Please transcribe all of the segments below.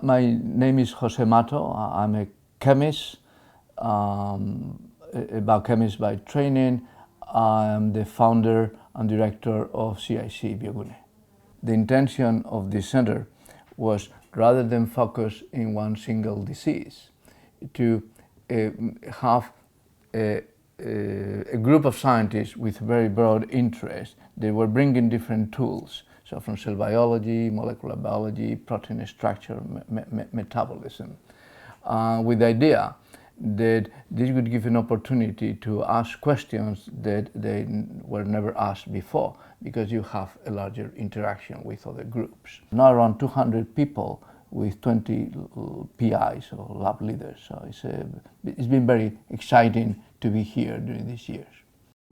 My name is José Mato. I'm a chemist, a biochemist by training. I'm the founder and director of CIC bioGUNE. The intention of this center was, rather than focus in one single disease, to have a group of scientists with very broad interest. They were bringing different tools, so from cell biology, molecular biology, protein structure, metabolism, with the idea that this would give an opportunity to ask questions that they were never asked before, because you have a larger interaction with other groups. Now around 200 people with 20 PIs or lab leaders, so it's been very exciting to be here during these years.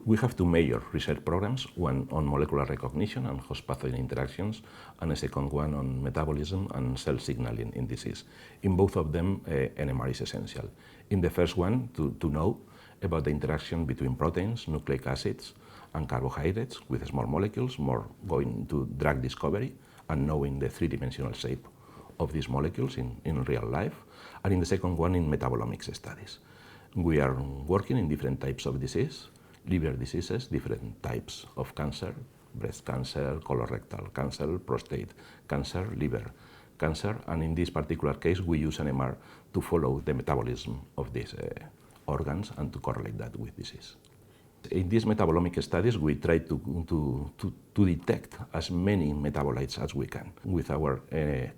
We have two major research programs, one on molecular recognition and host-pathogen interactions, and a second one on metabolism and cell signaling in disease. In both of them, NMR is essential. In the first one, to know about the interaction between proteins, nucleic acids, and carbohydrates with small molecules, more going to drug discovery and knowing the three-dimensional shape of these molecules in real life. And in the second one, in metabolomics studies. We are working in different types of disease, liver diseases, different types of cancer, breast cancer, colorectal cancer, prostate cancer, liver cancer, and in this particular case we use NMR to follow the metabolism of these organs and to correlate that with disease. In these metabolomic studies we try to detect as many metabolites as we can. With our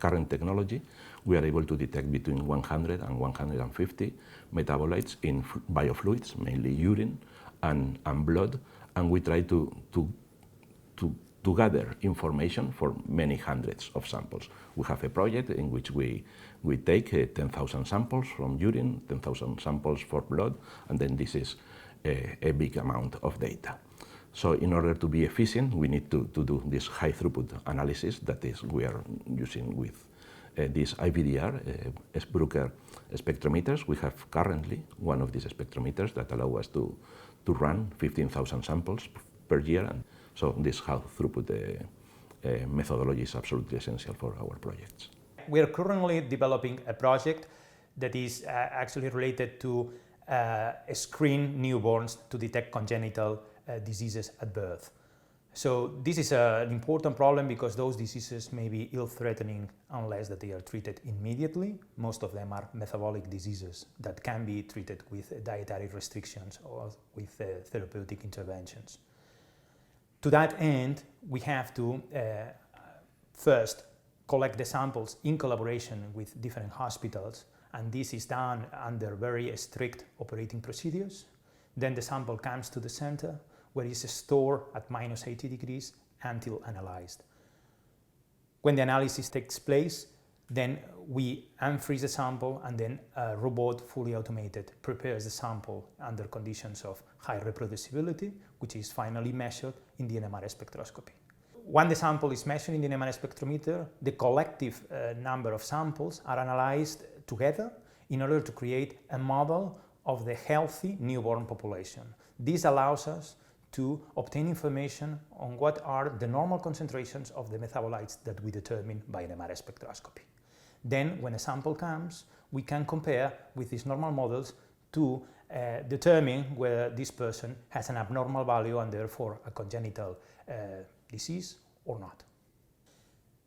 current technology we are able to detect between 100 and 150 metabolites in biofluids, mainly urine and blood, and we try to gather information for many hundreds of samples. We have a project in which we take 10,000 samples from urine, 10,000 samples for blood, and then this is a big amount of data. So in order to be efficient, we need to do this high-throughput analysis, that is, we are using with these IVDR, Bruker spectrometers. We have currently one of these spectrometers that allow us to run 15,000 samples per year, and so this high-throughput methodology is absolutely essential for our projects. We are currently developing a project that is actually related to screen newborns to detect congenital diseases at birth. So this is an important problem because those diseases may be ill-threatening unless that they are treated immediately. Most of them are metabolic diseases that can be treated with dietary restrictions or with therapeutic interventions. To that end, we have to first collect the samples in collaboration with different hospitals, and this is done under very strict operating procedures. Then the sample comes to the center, where it is stored at -80 degrees until analyzed. When the analysis takes place, then we unfreeze the sample, and then a robot, fully automated, prepares the sample under conditions of high reproducibility, which is finally measured in the NMR spectroscopy. When the sample is measured in the NMR spectrometer, the collective number of samples are analyzed together in order to create a model of the healthy newborn population. This allows us to obtain information on what are the normal concentrations of the metabolites that we determine by NMR spectroscopy. Then, when a sample comes, we can compare with these normal models to determine whether this person has an abnormal value and therefore a congenital disease or not.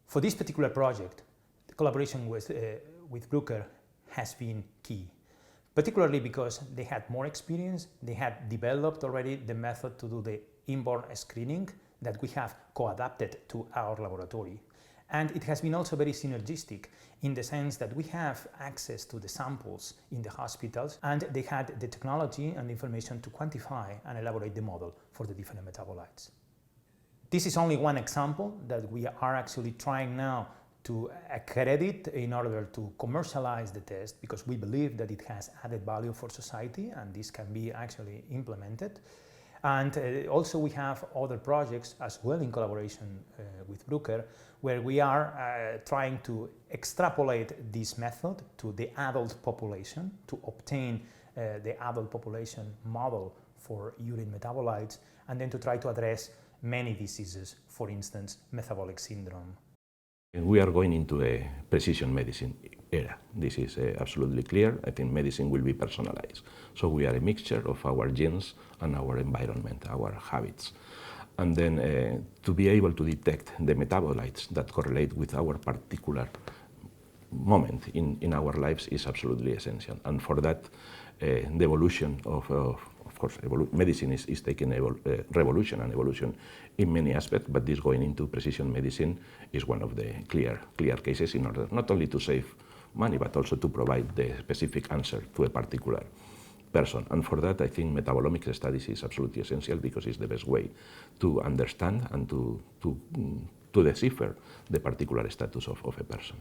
For this particular project, the collaboration with Bruker has been key, particularly because they had more experience. They had developed already the method to do the Inborn Screening that we have co-adapted to our laboratory. And it has been also very synergistic in the sense that we have access to the samples in the hospitals, and they had the technology and the information to quantify and elaborate the model for the different metabolites. This is only one example that we are actually trying now to accredit in order to commercialize the test, because we believe that it has added value for society and this can be actually implemented. And also we have other projects as well in collaboration with Bruker, where we are trying to extrapolate this method to the adult population to obtain the adult population model for urine metabolites, and then to try to address many diseases, for instance, metabolic syndrome. We are going into a precision medicine. era. This is absolutely clear. I think medicine will be personalized. So we are a mixture of our genes and our environment, our habits. And then to be able to detect the metabolites that correlate with our particular moment in our lives is absolutely essential. And for that, the evolution of course, medicine is taking a revolution and evolution in many aspects, but this going into precision medicine is one of the clear cases in order not only to save money, but also to provide the specific answer to a particular person. And for that, I think metabolomics studies is absolutely essential because it's the best way to understand and to decipher the particular status of a person.